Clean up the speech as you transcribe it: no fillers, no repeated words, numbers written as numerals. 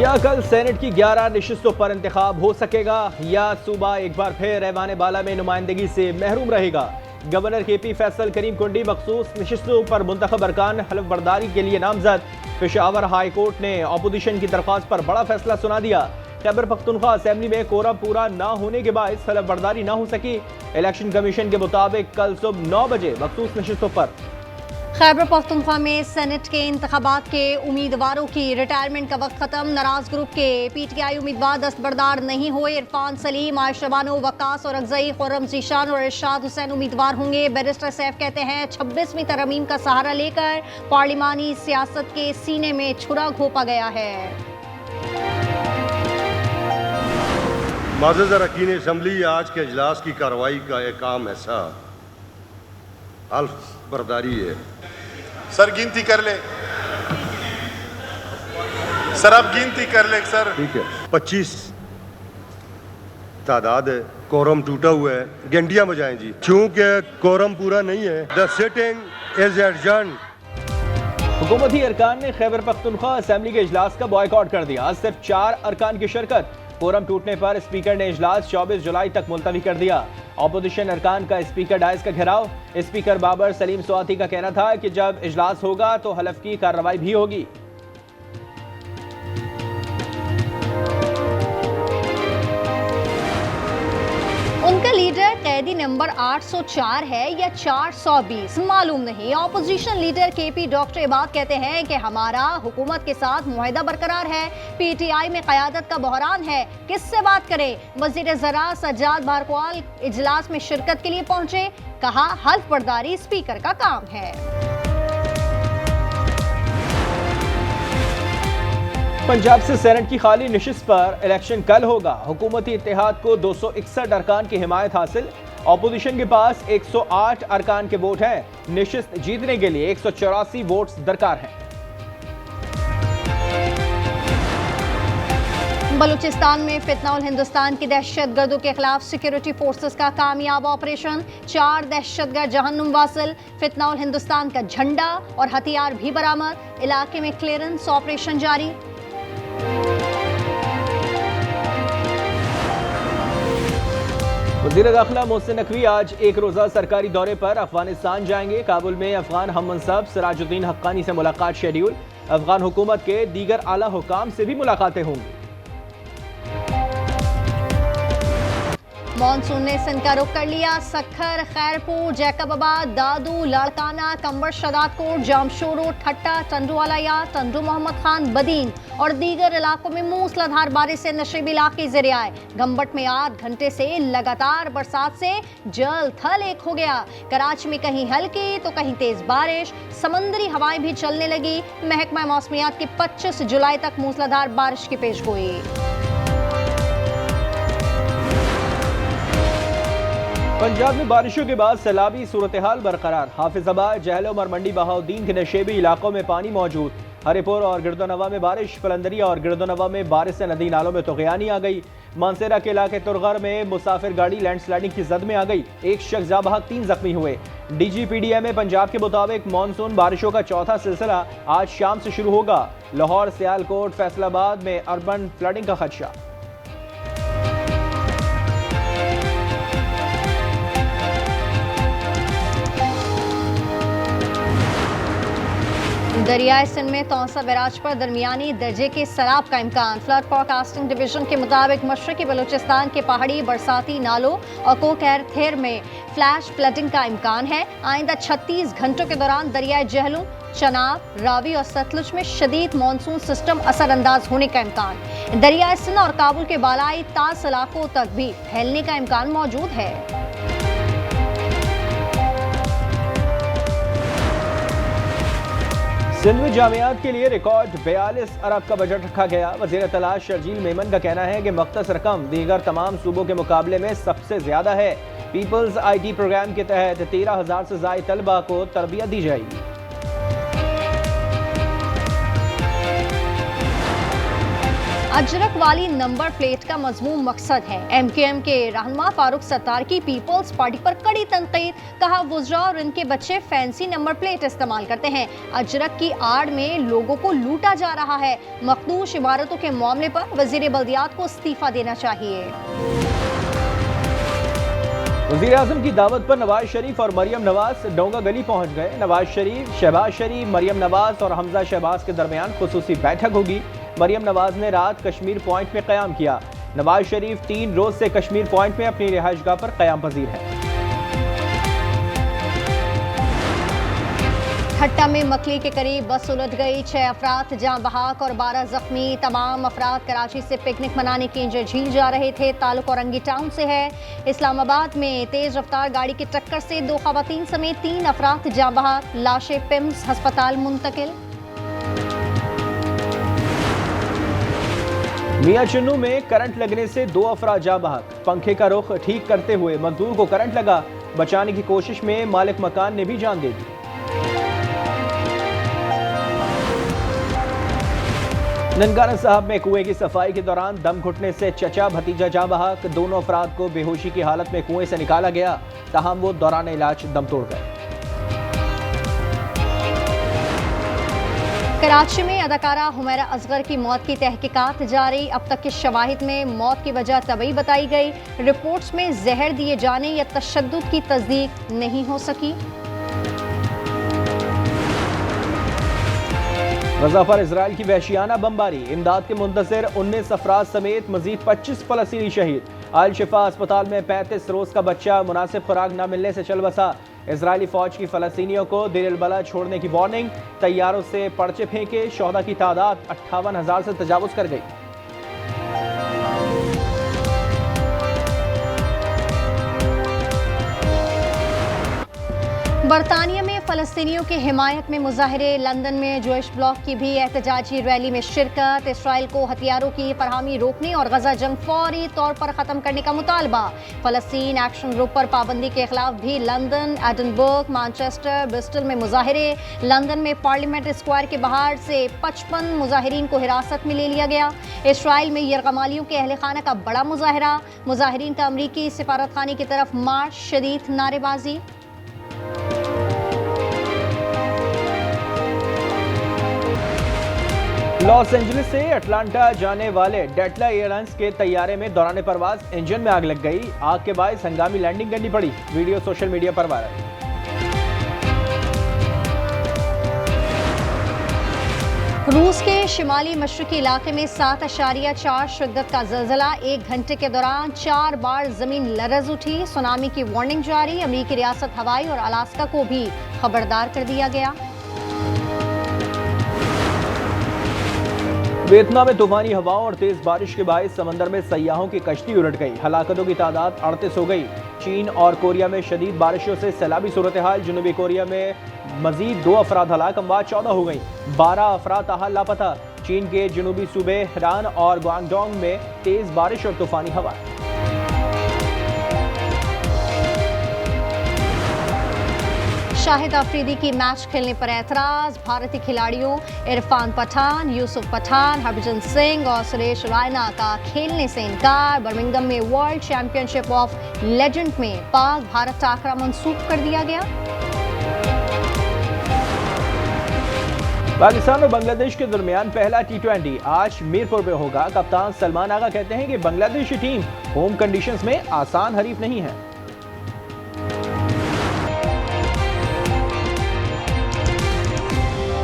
क्या कल सेनेट की 11 नशिस्तों पर इंतखाब हो सकेगा या सूबा एक बार फिर ऐवान बाला में नुमाइंदगी से महरूम रहेगा? गवर्नर KP फैसल करीम कुंडी मखसूस नशिस्तों पर मुंतखब अरकान हल्फ बर्दारी के लिए नामजद। पेशावर हाई कोर्ट ने अपोजिशन की दरख्वास्त पर बड़ा फैसला सुना दिया। खैबर पख्तूनख्वा असेंबली में कोरम पूरा न होने के बायस हल्फ बर्दारी न हो सकी। इलेक्शन कमीशन के मुताबिक कल सुबह 9 बजे मखसूस नशिस्तों पर खैबर पख्तूनख्वा में सेनेट के इंतखाबात के उम्मीदवारों की रिटायरमेंट का वक्त खत्म। नाराज ग्रुप के PTI उम्मीदवार दस्तबरदार नहीं हुए। इरफान सलीम, आयशा बानो, वक्कास और अगजई, खुर्रम जीशान और इरशाद हुसैन उम्मीदवार होंगे। बैरिस्टर सैफ कहते हैं 26वीं तरमीम का सहारा लेकर पार्लिमानी सियासत के सीने में छुरा घोंपा गया है। मुअज़्ज़ज़ अरकान असम्बली, आज के इजलास की कार्रवाई का एक काम ऐसा हल्फ बर्दारी है। सर गिनती कर ले, सर अब गिनती कर ले सर। ठीक है, 25 तादाद है, कोरम टूटा हुआ है, घंटियां बजाएं जी। चूंकि कोरम पूरा नहीं है, द सिटिंग इज एडजर्न्ड। हुकूमती अरकान ने खैबर पख्तूनख्वा असेंबली के इजलास का बॉयकॉट कर दिया। आज सिर्फ 4 अरकान की शिरकत। कोरम टूटने पर स्पीकर ने इजलास 24 जुलाई तक मुलतवी कर दिया। अपोजिशन अरकान का स्पीकर डायस का घेराव। स्पीकर बाबर सलीम स्वाति का कहना था कि जब इजलास होगा तो हलफ की कार्रवाई भी होगी। उनका लीडर कैदी नंबर 804 है या 420 मालूम नहीं। ऑपोजिशन लीडर KP डॉक्टर इबाद कहते हैं कि हमारा हुकूमत के साथ मुआहदा बरकरार है। PTI में क़यादत का बहरान है, किससे बात करें? वज़ीर ज़राअत सज्जाद बारकवाल इजलास में शिरकत के लिए पहुंचे। कहा हल्फ बर्दारी स्पीकर का काम है। पंजाब से सेनेट की खाली नशिस्त पर इलेक्शन कल होगा। हुकूमती इत्तेहाद को 261 अरकान की हिमायत हासिल। अपोजिशन के पास 108 अरकान के वोट हैं। नशिस्त जीतने के लिए 184 वोट्स दरकार हैं। बलूचिस्तान में फितनाउल हिंदुस्तान की दहशतगर्दों के खिलाफ सिक्योरिटी फोर्सेस का कामयाब ऑपरेशन। 4 दहशतगर्द जहन्नुम वासिल। फितनाउल हिंदुस्तान का झंडा और हथियार भी बरामद। इलाके में क्लियरेंस ऑपरेशन जारी। वज़ीर दाखिला मोहसिन नकवी आज एक रोज़ा सरकारी दौरे पर अफगानिस्तान जाएंगे। काबुल में अफगान हम मनसब सिराजुद्दीन हक्कानी से मुलाकात शेड्यूल। अफगान हुकूमत के दीगर आला हुकाम से भी मुलाकातें होंगी। मॉनसून ने सिंध का रुख कर लिया। सखर, खैरपुर, जैकबाबाद, दादू, लाड़काना, कंबर, शदादकोट, जामशोरो, ठट्टा, टंडुवालाया, टंडू मोहम्मद खान, बदीन और दीगर इलाकों में मूसलाधार बारिश से नशीबी इलाके ज़ेरे आए। गंबट में 8 घंटे से लगातार बरसात से जल थल एक हो गया। कराची में कहीं हल्की तो कहीं तेज बारिश। समंदरी हवाएं भी चलने लगी। महकमा मौसमियात की 25 जुलाई तक मूसलाधार बारिश की पेशगोई। पंजाब में बारिशों के बाद सैलाबी सूरत हाल बरकरार। हाफिजाबाद, जहलम और मंडी बहाउद्दीन के नशेबी इलाकों में पानी मौजूद। हरिपुर और गिरदोनवा में बारिश। पलंदरिया और गिरदोनवा में बारिश से नदी नालों में तगयानी आ गई। मानसेरा के इलाके तुरगर में मुसाफिर गाड़ी लैंडस्लाइडिंग की जद में आ गई। 1 शख्स जाँ बहक 3 जख्मी हुए। DGPDMA पंजाब के मुताबिक मानसून बारिशों का चौथा सिलसिला आज शाम से शुरू होगा। लाहौर, सियालकोट, फैसलाबाद में अर्बन फ्लडिंग का खदशा। दरियाए सिंध में तौसा बैराज पर दरमियानी दर्जे के सैलाब का इम्कान। फ्लड फोरकास्टिंग डिवीजन के मुताबिक मशरकी बलूचिस्तान के पहाड़ी बरसाती नालों और कोकैर थेर में फ्लैश फ्लडिंग का इम्कान है। आइंदा 36 घंटों के दौरान दरियाए जहलुम, चनाब, रावी और सतलुज में शदीद मानसून सिस्टम असरअंदाज होने का इम्कान। दरियाए सिंध और काबुल के बालाई तास इलाकों तक भी फैलने का इम्कान मौजूद है। सिंध में जामियात के लिए रिकॉर्ड 42 अरब का बजट रखा गया। वज़ीर तलाश शर्जील मेमन का कहना है कि मख्तस रकम दीगर तमाम सूबों के मुकाबले में सबसे ज्यादा है। पीपल्स IT प्रोग्राम के तहत 13,000 से ज़ायद तलबा को तरबियत दी जाएगी। अजरक वाली नंबर प्लेट का मजमूम मकसद है। एमक्यूएम के रहनुमा फारूक सत्तार की पीपल्स पार्टी पर कड़ी तनकीद, कहा वुज़रा और इनके बच्चे फैंसी नंबर प्लेट इस्तेमाल करते हैं। अजरक की आड़ में लोगों को लूटा जा रहा है। मखदूश इमारतों के मामले पर वजीर बल्दियात को इस्तीफा देना चाहिए। वज़ीर आज़म की दावत पर नवाज शरीफ और मरियम नवाज डोंगा गली पहुंच गए। नवाज शरीफ, शहबाज शरीफ, मरियम नवाज और हमजा शहबाज के दरमियान खुसूसी बैठक होगी। मरियम नवाज ने रात कश्मीर पॉइंट में क़याम किया। नवाज शरीफ 3 रोज से कश्मीर पॉइंट में अपनी रिहाइशगाह पर क़याम पजीर है। ठट्टा में मकली के करीब बस उलट गई, 6 अफराद जाँ बहाक और 12 जख्मी। तमाम अफराद कराची से पिकनिक मनाने किंजर झील जा रहे थे। ताल्लुक औरंगी टाउन से है। इस्लामाबाद में तेज रफ्तार गाड़ी की टक्कर से 2 खवातीन समेत 3 अफराद जाँ बहाक, लाशें पिम्स अस्पताल मुंतकिल। मियां चुन्नू में करंट लगने से 2 अफराद जाँ बहक। पंखे का रुख ठीक करते हुए मजदूर को करंट लगा। बचाने की कोशिश में मालिक मकान ने भी जान दे दी। ननकाना साहब में कुएं की सफाई के दौरान दम घुटने से चचा भतीजा जाँ बहक। दोनों अफराद को बेहोशी की हालत में कुएं से निकाला गया, ताहम वो दौरान इलाज दम तोड़ गए। कराची में अदाकारा हुमैरा असगर की मौत की तहकीकात जारी। अब तक के शवाहिद में मौत की वजह तबई बताई गई। रिपोर्ट्स में जहर दिए जाने या तशद्दुद की तस्दीक नहीं हो सकी। गजा पर इजराइल की वहशियाना बमबारी, इमदाद के मुंतजर 19 अफराद समेत मजीद 25 फलस्तीनी शहीद। आल शिफा अस्पताल में 35 रोज का बच्चा मुनासिब खुराक न मिलने से चल बसा। इजरायली फौज की फलस्तीनियों को देर अल बला छोड़ने की वार्निंग। तैयारों से पर्चे फेंके, शोहदा की तादाद 58,000 से तजावुज कर गई। बरतानिया में फ़लस्तीनियों की हिमायत में मुजाहरे। लंदन में जोइश ब्लॉक की भी एहतजाजी रैली में शिरकत। इसराइल को हथियारों की फरहमी रोकने और गजा जंग फौरी तौर पर ख़त्म करने का मुतालबा। फ़लस्तीन एक्शन ग्रुप पर पाबंदी के खिलाफ भी लंदन, एडनबर्ग, मैनचेस्टर, ब्रिस्टल में मुजाहरे। लंदन में पार्लियामेंट स्क्वायर के बाहर से 55 मुजाहिरीन को हिरासत में ले लिया गया। इसराइल में यरगमालियों के अहल खाना का बड़ा मुजाहरा। मुजाहिरीन का अमरीकी सिफारत खाने की तरफ मार्च, शदीद नारेबाजी। लॉस एंजलिस से अटलांटा जाने वाले डेल्टा एयरलाइंस के तैयारे में दौरान परवाज इंजन में आग लग गई। आग के बायस हंगामी लैंडिंग करनी पड़ी। वीडियो सोशल मीडिया पर वायरल। रूस के शिमाली मशरकी इलाके में 7.4 शिद्दत का ज़लज़ला। 1 घंटे के दौरान 4 बार ज़मीन लरज़ उठी। सुनामी की वार्निंग जारी। अमेरिकी रियासत हवाई और अलास्का को भी खबरदार कर दिया गया। वियतनाम में तूफानी हवाओं और तेज बारिश के बायस समंदर में सयाहों की कश्ती उलट गई। हलाकतों की तादाद 38 हो गई। चीन और कोरिया में शदीद बारिशों से सैलाबी सूरत हाल। जनूबी कोरिया में मजीद 2 अफराद हलाक, अमवात 14 हो गई। 12 अफराद ताहाल लापता। चीन के जनूबी सूबे हेनान और ग्वांगडोंग में तेज बारिश और तूफानी हवा। शाहिद अफरीदी की मैच खेलने पर एतराज। भारतीय खिलाड़ियों इरफान पठान, यूसुफ पठान, हरभजन सिंह और सुरेश रैना का खेलने से इनकार। बर्मिंघम में वर्ल्ड चैंपियनशिप ऑफ लेजेंड में पाक भारत टाकरा मंसूख कर दिया गया। पाकिस्तान और बांग्लादेश के दरमियान पहला T20 आज मीरपुर में होगा। कप्तान सलमान आगा कहते हैं कि बांग्लादेशी टीम होम कंडीशंस में आसान हरीफ नहीं है।